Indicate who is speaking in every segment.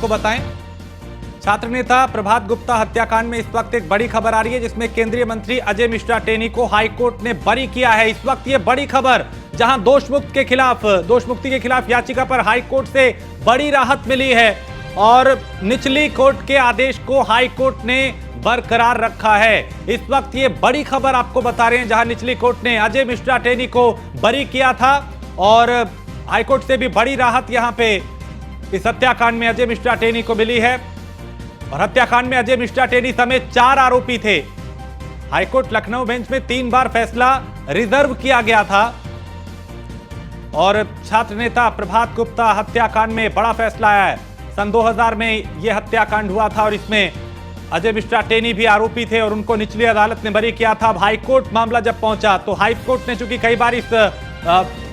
Speaker 1: आपको बताएं, छात्र नेता प्रभात गुप्ता हत्याकांड में इस वक्त एक बड़ी खबर आ रही है, जिसमें केंद्रीय मंत्री अजय मिश्रा टेनी को हाईकोर्ट ने बरी किया है। इस वक्त ये बड़ी खबर, जहां दोषमुक्ति के खिलाफ याचिका पर हाईकोर्ट से बड़ी राहत मिली है और निचली कोर्ट के आदेश को हाईकोर्ट ने बरकरार रखा है। इस वक्त ये बड़ी खबर आपको बता रहे हैं, जहां निचली कोर्ट ने अजय मिश्रा टेनी को बरी किया था और हाईकोर्ट से भी बड़ी राहत यहां पे इस हत्याकांड में अजय मिश्रा टेनी को मिली है। और हत्याकांड में अजय मिश्रा टेनी समेत 4 आरोपी थे। हाईकोर्ट लखनऊ बेंच में 3 बार फैसला रिजर्व किया गया था और छात्र नेता प्रभात गुप्ता हत्याकांड में बड़ा फैसला आया है। सन 2000 में यह हत्याकांड हुआ था और इसमें अजय मिश्रा टेनी भी आरोपी थे और उनको निचली अदालत ने बरी किया था। अब हाईकोर्ट मामला जब पहुंचा तो हाईकोर्ट ने चूंकि कई बार इस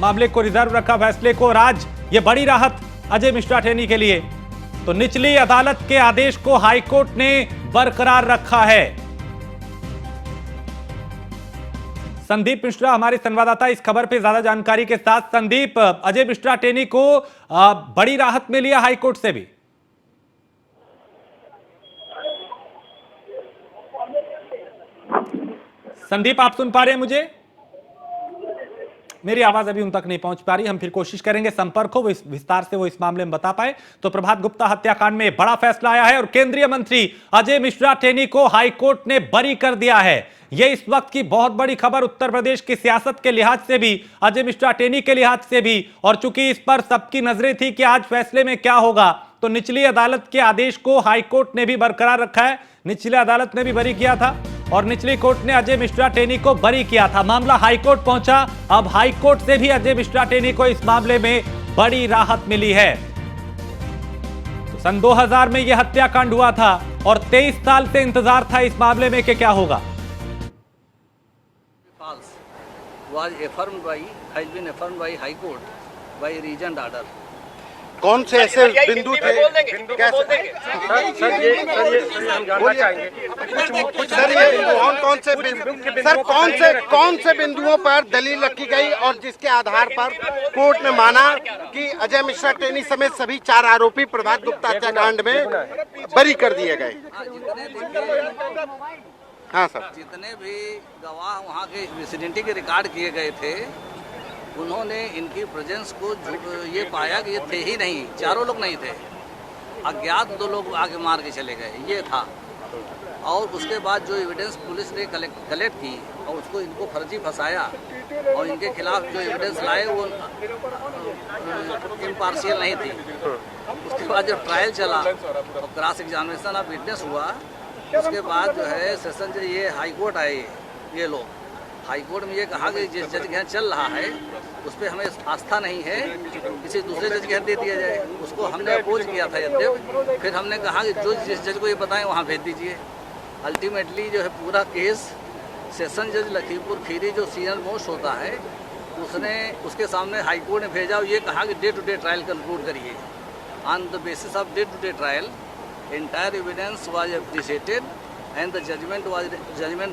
Speaker 1: मामले को रिजर्व रखा, फैसले को, और आज ये बड़ी राहत अजय मिश्रा टेनी के लिए, तो निचली अदालत के आदेश को हाईकोर्ट ने बरकरार रखा है। संदीप मिश्रा हमारे संवाददाता इस खबर पे ज्यादा जानकारी के साथ। संदीप, अजय मिश्रा टेनी को बड़ी राहत मिली है हाईकोर्ट से भी। संदीप, आप सुन पा रहे हैं मुझे? मेरी आवाज अभी उन तक नहीं पहुंच पा रही, हम फिर कोशिश करेंगे संपर्क हो विस्तार से वो इस मामले में बता पाए। तो प्रभात गुप्ता हत्याकांड में बड़ा फैसला आया है और केंद्रीय मंत्री अजय मिश्रा टेनी को हाईकोर्ट ने बरी कर दिया है। यह इस वक्त की बहुत बड़ी खबर, उत्तर प्रदेश की सियासत के लिहाज से भी, अजय मिश्रा टेनी के लिहाज से भी, और चूंकि इस पर सबकी नजरें थी कि आज फैसले में क्या होगा, तो निचली अदालत के आदेश को हाईकोर्ट ने भी बरकरार रखा है। निचली अदालत ने भी बरी किया था और निचली कोर्ट ने अजय मिश्रा टेनी को बरी किया था। मामला हाईकोर्ट पहुंचा, अब हाईकोर्ट से भी अजय मिश्रा टेनी को इस मामले में बड़ी राहत मिली है। तो सन 2000 में यह हत्याकांड हुआ था और 23 साल से इंतजार था इस मामले में कि क्या होगा।
Speaker 2: कौन से ऐसे बिंदु थे? कौन से बिंदुओं पर दलील रखी गई और जिसके आधार पर कोर्ट ने माना कि अजय मिश्रा टेनी समेत सभी 4 आरोपी प्रभात गुप्ता हत्याकांड में बरी कर दिए गए? हाँ सर,
Speaker 3: जितने भी गवाह वहाँ के विसिडेंटी के रिकॉर्ड किए गए थे, उन्होंने इनकी प्रेजेंस को ये पाया कि ये थे ही नहीं, चारों लोग नहीं थे, अज्ञात 2 लोग आगे मार के चले गए, ये था। और उसके बाद जो एविडेंस पुलिस ने कलेक्ट की और उसको इनको फर्जी फंसाया और इनके खिलाफ जो एविडेंस लाए वो इम्पार्शियल नहीं थी। उसके बाद जब ट्रायल चला और क्रॉस एग्जामिनेशन ऑफ विटनेस हुआ, उसके बाद जो है सेशन जज ये हाईकोर्ट आए, ये लोग हाईकोर्ट में ये कहा कि जिस जज के यहाँ चल रहा है उस पर हमें आस्था नहीं है, किसी दूसरे जज के यहाँ दे दिया जाए। उसको हमने अपोज किया था यद्यप, फिर हमने कहा कि जो जिस जज को ये बताएं वहाँ भेज दीजिए। अल्टीमेटली जो है पूरा केस सेशन जज लखीमपुर खीरी जो सीनियर मोस्ट होता है, उसके सामने हाईकोर्ट ने भेजा और ये कहा कि day to day trial conclude करिए। On the basis of day to day trial entire evidence was appreciated and the judgment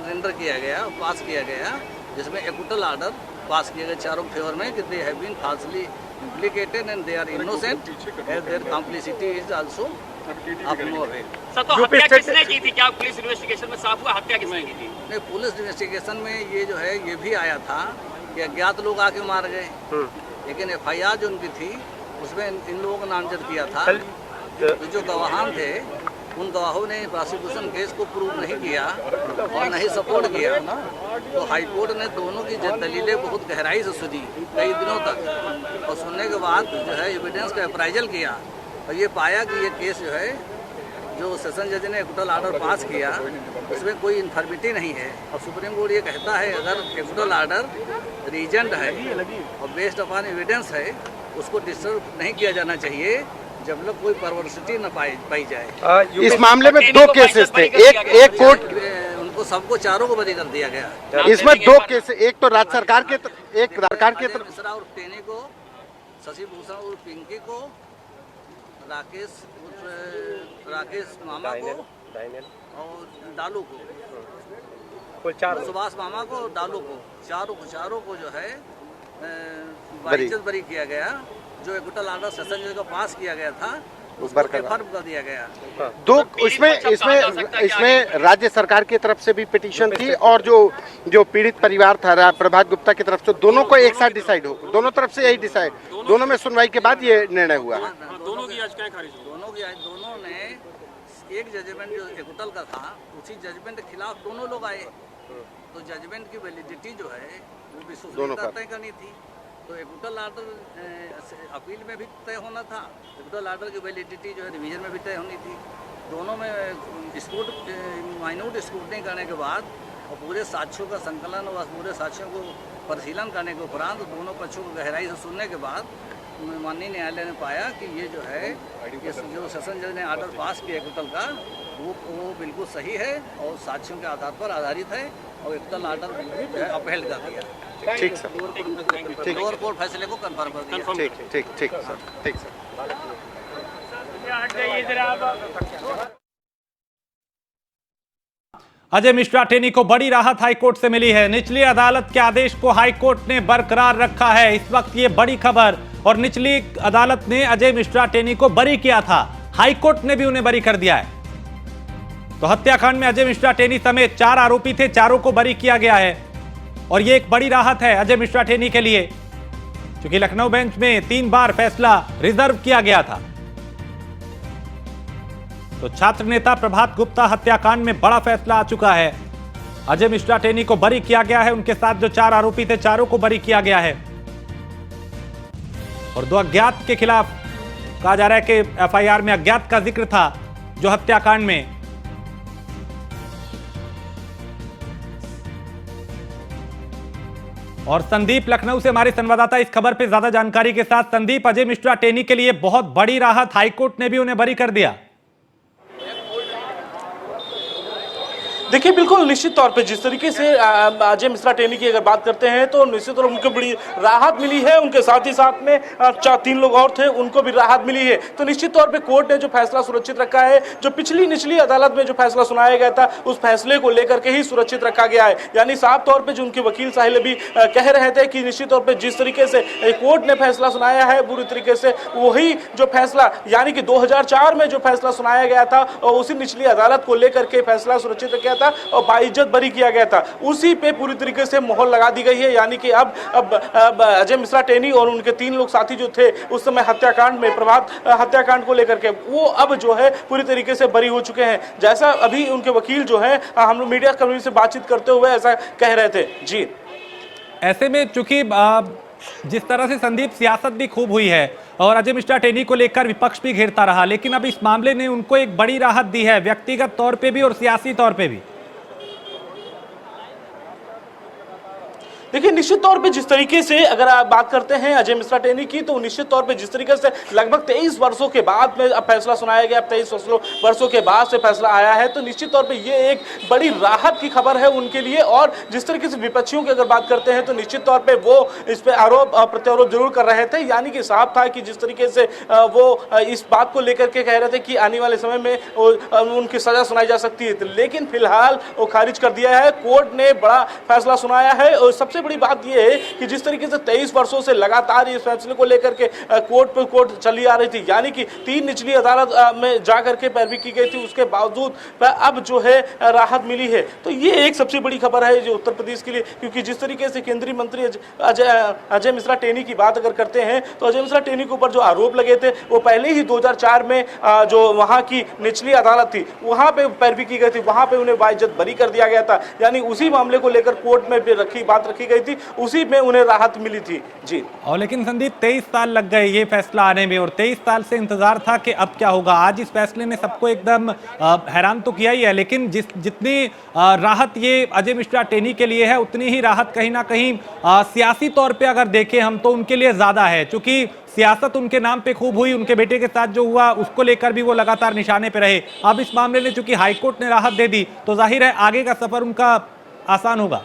Speaker 3: render किया गया, पास किया गया, जिसमें एक्विटल ऑर्डर पास किया गया चारों फेवर में कि they have been falsely implicated and they are innocent and their complicity is also of no avail.
Speaker 4: Sir, तो हत्या किसने की थी? क्या पुलिस इन्वेस्टिगेशन में साफ हुआ हत्या किसने की थी?
Speaker 3: नहीं, पुलिस इन्वेस्टिगेशन में ये जो है ये भी आया था कि अज्ञात लोग आके मार गए, लेकिन FIR जो उनकी थी उसमें इन लोगों का नामजद किया था। तो जो गवाहान थे उन गवाहों ने प्रोसिक्यूशन केस को प्रूव नहीं किया और नहीं सपोर्ट किया, तो हाईकोर्ट ने दोनों की दलीलें बहुत गहराई से सुनी कई दिनों तक, और सुनने के बाद जो है एविडेंस का अप्राइजल किया और ये पाया कि ये केस जो है जो सेशन जज ने एक्विटल ऑर्डर पास किया उसमें कोई इन्फर्मिटी नहीं है। और सुप्रीम कोर्ट ये कहता है अगर एक्विटल ऑर्डर रीजेंट है और बेस्ड अपॉन एविडेंस है, उसको डिस्टर्ब नहीं किया जाना चाहिए जब लोग कोई परवर्सिटी न पाई जाए।
Speaker 2: इस मामले में 2 केसेस थे, एक कोर्ट
Speaker 3: उनको सबको चारों को बरी कर दिया गया।
Speaker 2: इसमें 2 केस, एक तो राज्य सरकार के एक सरकार के
Speaker 3: मिश्रा और टेनी को, शशि भूषण और पिंकी को, राकेश मामा को और डालू को, सुभाष मामा को और डालू को, चारों को जो है बरी किया गया। जो एक्विटल ऑर्डर सेशन जज का पास किया गया था
Speaker 2: बरकरार
Speaker 3: कंफर्म कर दिया गया।
Speaker 2: दो इसमें राज्य सरकार की तरफ से भी पिटीशन थी और जो पीड़ित परिवार था प्रभात गुप्ता की तरफ से, दोनों को एक साथ डिसाइड हो, दोनों तरफ से यही डिसाइड, दोनों में सुनवाई के बाद ये निर्णय हुआ है।
Speaker 3: दोनों की याचिकाएं खारिज हुई। दोनों ने एक जजमेंट जो एक्विटल का था, उसी जजमेंट के खिलाफ दोनों लोग आए, तो जजमेंट की वैलिडिटी जो है वो विश्वसनीयता तय करनी थी। तो एक्विटल आर्डर अपील में भी तय होना था, एक्विटल आर्डर की वैलिडिटी जो है रिवीजन में भी तय होनी थी। दोनों में माइन्यूट स्क्रूटनी करने के बाद और पूरे साक्ष्यों का संकलन और पूरे साक्ष्यों को परिशीलन करने के उपरांत दोनों पक्षों को गहराई से सुनने के बाद माननीय न्यायालय ने पाया कि ये जो है ये जो सेशन जज ने आर्डर पास किया एक्विटल का वो बिल्कुल सही है और साक्ष्यों के आधार पर आधारित है और एक्विटल आर्डर जो है अपहेल्ड कर दिया।
Speaker 2: ठीक सर,
Speaker 3: लोअर कोर्ट फैसले को कंफर्म कर दिया।
Speaker 2: ठीक सर।
Speaker 1: अजय मिश्रा टेनी को बड़ी राहत हाईकोर्ट से मिली है। निचली अदालत के आदेश को हाईकोर्ट ने बरकरार रखा है। इस वक्त ये बड़ी खबर, और निचली अदालत ने अजय मिश्रा टेनी को बरी किया था, हाईकोर्ट ने भी उन्हें बरी कर दिया है। तो हत्याकांड में अजय मिश्रा टेनी समेत 4 आरोपी थे, चारों को बरी किया गया है और यह एक बड़ी राहत है अजय मिश्रा टेनी के लिए, क्योंकि लखनऊ बेंच में 3 बार फैसला रिजर्व किया गया था। तो छात्र नेता प्रभात गुप्ता हत्याकांड में बड़ा फैसला आ चुका है। अजय मिश्रा टेनी को बरी किया गया है, उनके साथ जो 4 आरोपी थे चारों को बरी किया गया है और 2 अज्ञात के खिलाफ कहा जा रहा है कि एफआईआर में अज्ञात का जिक्र था जो हत्याकांड में। और संदीप लखनऊ से हमारे संवाददाता इस खबर पे ज्यादा जानकारी के साथ। संदीप, अजय मिश्रा टेनी के लिए बहुत बड़ी राहत, हाईकोर्ट ने भी उन्हें बरी कर दिया।
Speaker 5: देखिए, बिल्कुल निश्चित तौर पे जिस तरीके से अजय मिश्रा टेनी की अगर बात करते हैं तो निश्चित तौर पर उनको बड़ी राहत मिली है। उनके साथ ही साथ में 3 लोग और थे, उनको भी राहत मिली है। तो निश्चित तौर पे कोर्ट ने जो फैसला सुरक्षित रखा है, जो पिछली निचली अदालत में जो फैसला सुनाया गया था उस फैसले को लेकर के ही सुरक्षित रखा गया है। यानी साफ तौर पर जो उनके वकील साहिल भी कह रहे थे कि निश्चित तौर पर जिस तरीके से कोर्ट ने फैसला सुनाया है पूरी तरीके से वही जो फैसला यानी कि 2004 में जो फैसला सुनाया गया था और उसी निचली अदालत को लेकर के फैसला सुरक्षित रखा था और बाइज्जत बरी किया गया था, उसी पे पूरी तरीके से मोहर लगा दी गई है। यानी कि अब अजय मिश्रा टेनी और उनके 3 लोग साथी जो थे उस समय हत्याकांड में, प्रभात हत्याकांड को लेकर के, वो अब जो है पूरी तरीके से बरी हो चुके हैं। जैसा अभी उनके वकील जो है हम लोग मीडिया कर्मी से बातचीत करते हुए ऐसा कह रहे थे। जी,
Speaker 1: ऐसे में चूंकि जिस तरह से संदीप सियासत भी खूब हुई है और अजय मिश्रा टेनी को लेकर विपक्ष भी घेरता रहा, लेकिन अब इस मामले ने उनको एक बड़ी राहत दी है, व्यक्तिगत तौर पे भी और सियासी तौर पे भी।
Speaker 5: देखिए, निश्चित तौर पे जिस तरीके से अगर आप बात करते हैं अजय मिश्रा टेनी की, तो निश्चित तौर पे जिस तरीके से लगभग 23 वर्षों के बाद में अब फैसला सुनाया गया, 23 वर्षों के बाद से फैसला आया है, तो निश्चित तौर पे ये एक बड़ी राहत की खबर है उनके लिए। और जिस तरीके से विपक्षियों की अगर बात करते हैं तो निश्चित तौर पर वो इस पर आरोप प्रत्यारोप जरूर कर रहे थे। यानी कि साफ था कि जिस तरीके से वो इस बात को लेकर के कह रहे थे कि आने वाले समय में उनकी सजा सुनाई जा सकती है, लेकिन फिलहाल वो खारिज कर दिया है। कोर्ट ने बड़ा फैसला सुनाया है और सबसे बड़ी बात यह है कि जिस तरीके से 23 वर्षों से लगातार इस फैसले को लेकर के कोर्ट पर कोर्ट चली आ रही थी, यानी कि 3 निचली अदालत में जाकर के पैरवी की गई थी, उसके बावजूद अब जो है राहत मिली है। तो ये एक सबसे बड़ी खबर है जो उत्तर प्रदेश के लिए, क्योंकि जिस तरीके से केंद्रीय मंत्री अजय मिश्रा टेनी की बात अगर करते हैं तो अजय मिश्रा टेनी के ऊपर जो आरोप लगे थे वो पहले ही 2004 में जो वहां की निचली अदालत थी वहां पे पैरवी की गई थी, वहां पे उन्हें बाइज्जत बरी कर दिया गया था। यानी उसी मामले को लेकर कोर्ट में बात रखी गई थी, उसी में उन्हें राहत मिली थी। जी, और
Speaker 1: लेकिन संदीप 23 साल लग गए ये फैसला आने में और 23 साल से इंतजार था कि अब क्या होगा। आज इस फैसले ने सबको एकदम हैरान तो किया ही है, लेकिन जितनी राहत ये अजय मिश्रा टेनी के लिए है उतनी ही राहत कहीं ना कहीं सियासी तौर पे अगर देखें हम तो उनके लिए ज्यादा है, क्योंकि सियासत उनके नाम पे खूब हुई, उनके बेटे के साथ जो हुआ उसको लेकर भी वो लगातार निशाने पे रहे। अब इस मामले में चूंकि हाईकोर्ट ने राहत दे दी तो जाहिर है आगे का सफर उनका आसान होगा।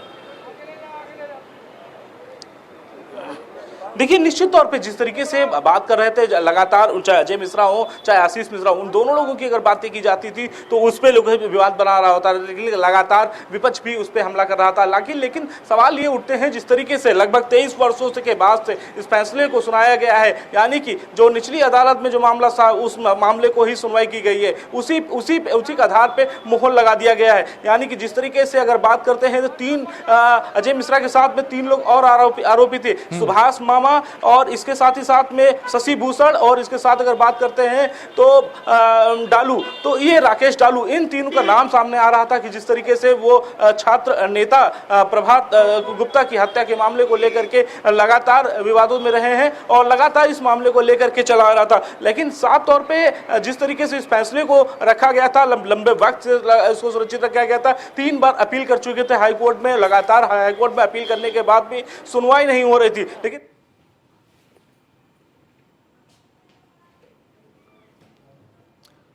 Speaker 5: देखिए निश्चित तौर पे जिस तरीके से बात कर रहे थे लगातार, चाहे अजय मिश्रा हो चाहे आशीष मिश्रा हो, उन दोनों लोगों की अगर बातें की जाती थी तो उस पर लोग विवाद बना रहा होता, लेकिन लगातार विपक्ष भी उस पर हमला कर रहा था। लेकिन सवाल ये उठते हैं जिस तरीके से लगभग 23 वर्षों के बाद से इस फैसले को सुनाया गया है, यानी कि जो निचली अदालत में जो मामला था उस मामले को ही सुनवाई की गई है, उसी के आधार पे मोहर लगा दिया गया है। यानी कि जिस तरीके से अगर बात करते हैं तो अजय मिश्रा के साथ में 3 लोग और आरोपी थे, सुभाष मामा और इसके साथ ही साथ में शशि भूषण, और इसके साथ अगर बात करते हैं तो डालू, तो ये राकेश डालू, इन तीनों का नाम सामने आ रहा था कि जिस तरीके से वो छात्र नेता प्रभात गुप्ता की हत्या के मामले को लेकर के लगातार विवादों में रहे हैं और लगातार इस मामले को लेकर के चला आ रहा था। लेकिन साफ तौर पे जिस तरीके से इस फैसले को रखा गया था, लंबे वक्त से इसको सुरक्षित रखा गया था, 3 बार अपील कर चुके थे हाईकोर्ट में, लगातार हाईकोर्ट में अपील करने के बाद भी सुनवाई नहीं हो रही थी। लेकिन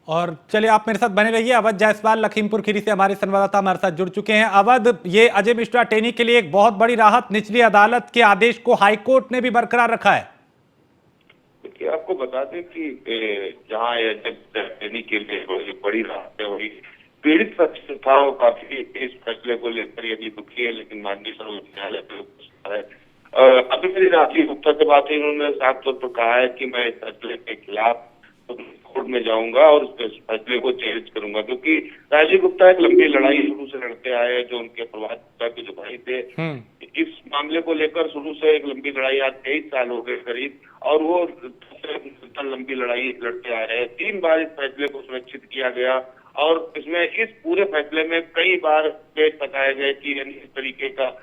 Speaker 1: और चलिए आप मेरे साथ बने रहिए। अवध जायसवाल लखीमपुर खीरी से हमारे संवाददाता हमारे साथ जुड़ चुके हैं। अवध, ये अजय मिश्रा टेनी के लिए एक बहुत बड़ी राहत, निचली अदालत के आदेश को हाईकोर्ट ने भी बरकरार रखा है।
Speaker 6: देखिए आपको बता दें कि जहां अजय टेनी के लिए बड़ी राहत है, वही पीड़ित पक्ष था वो काफी इस फैसले को लेकर यदि दुखी है, लेकिन माननीय सर्वोच्च न्यायालय है। अभी मेरी राजीव गुप्ता से बात हुई, उन्होंने साफ तौर पर कहा है कि मैं इस फैसले के खिलाफ कोर्ट में जाऊंगा और इस फैसले को चैलेंज करूंगा, क्योंकि राजीव गुप्ता एक लंबी लड़ाई शुरू से लड़ते आए हैं। जो उनके प्रभात गुप्ता के जो भाई थे, इस मामले को लेकर शुरू से एक लंबी लड़ाई, आज 23 साल हो गए करीब, और वो लंबी लड़ाई लड़ते आ रहे हैं। 3 बार इस फैसले को सुरक्षित किया गया और इसमें इस पूरे फैसले में कई बार पेश बताए गए कि यानी इस तरीके का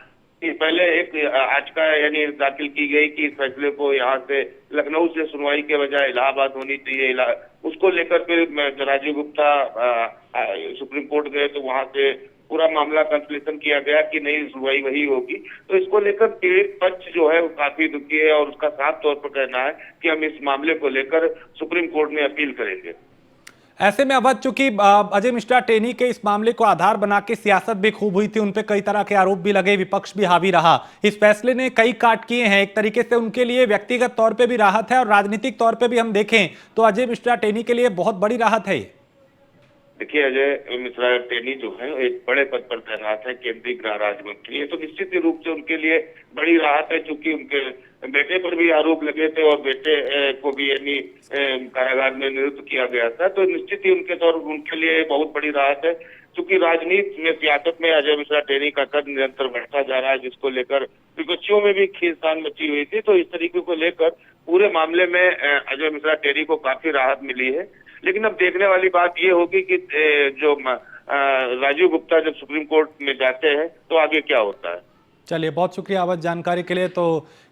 Speaker 6: पहले एक याचिका यानी दाखिल की गई कि इस फैसले को यहाँ से लखनऊ से सुनवाई के बजाय इलाहाबाद होनी चाहिए। उसको लेकर फिर राजीव गुप्ता सुप्रीम कोर्ट गए तो वहां से पूरा मामला कंसलेशन किया गया कि नहीं, सुनवाई वही होगी। तो इसको लेकर पीड़ित पक्ष जो है वो काफी दुखी है और उसका साफ तौर पर कहना है कि हम इस मामले को लेकर सुप्रीम कोर्ट में अपील करेंगे।
Speaker 1: ऐसे में अवध, चूंकि अजय मिश्रा टेनी के इस मामले को आधार बना के सियासत भी खूब हुई थी, उन पे कई तरह के आरोप भी लगे, विपक्ष भी हावी रहा, इस फैसले ने कई काट किए हैं। एक तरीके से उनके लिए व्यक्तिगत तौर पे भी राहत है और राजनीतिक तौर पे भी हम देखें तो अजय मिश्रा टेनी के लिए बहुत बड़ी राहत है।
Speaker 6: देखिए अजय मिश्रा टेनी जो है एक बड़े पद पर तैनात है, केंद्रीय गृह राज्य मंत्री है, तो निश्चित रूप से उनके लिए बड़ी राहत है, क्योंकि उनके बेटे पर भी आरोप लगे थे और बेटे को भी यानी कारागार में नियुक्त किया गया था। तो निश्चित ही उनके लिए बहुत बड़ी राहत है, क्योंकि राजनीति में, सियासत में अजय मिश्रा टेनी का कद निरंतर बढ़ता जा रहा है, जिसको लेकर विपक्षियों में भी खींचतान मची हुई थी। तो इस तरीके को लेकर पूरे मामले में अजय मिश्रा टेनी को काफी राहत मिली है। लेकिन अब देखने वाली बात ये होगी कि जो राजीव गुप्ता जब सुप्रीम कोर्ट में जाते हैं तो आगे क्या होता है।
Speaker 1: चलिए, बहुत शुक्रिया अवध जानकारी के लिए। तो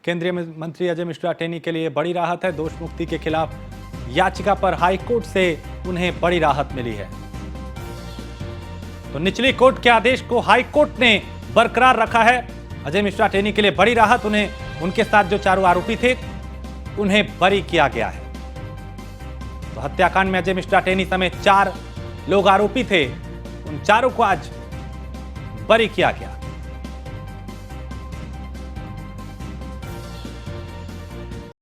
Speaker 1: केंद्रीय मंत्री अजय मिश्रा टेनी के लिए बड़ी राहत है, दोष मुक्ति के खिलाफ याचिका पर हाईकोर्ट से उन्हें बड़ी राहत मिली है। तो निचली कोर्ट के आदेश को हाईकोर्ट ने बरकरार रखा है। अजय मिश्रा टेनी के लिए बड़ी राहत, उन्हें उनके साथ जो 4 आरोपी थे उन्हें बरी किया गया है। तो हत्याकांड में अजय मिश्रा टेनी समेत 4 लोग आरोपी थे, उन चारों को आज बरी किया गया।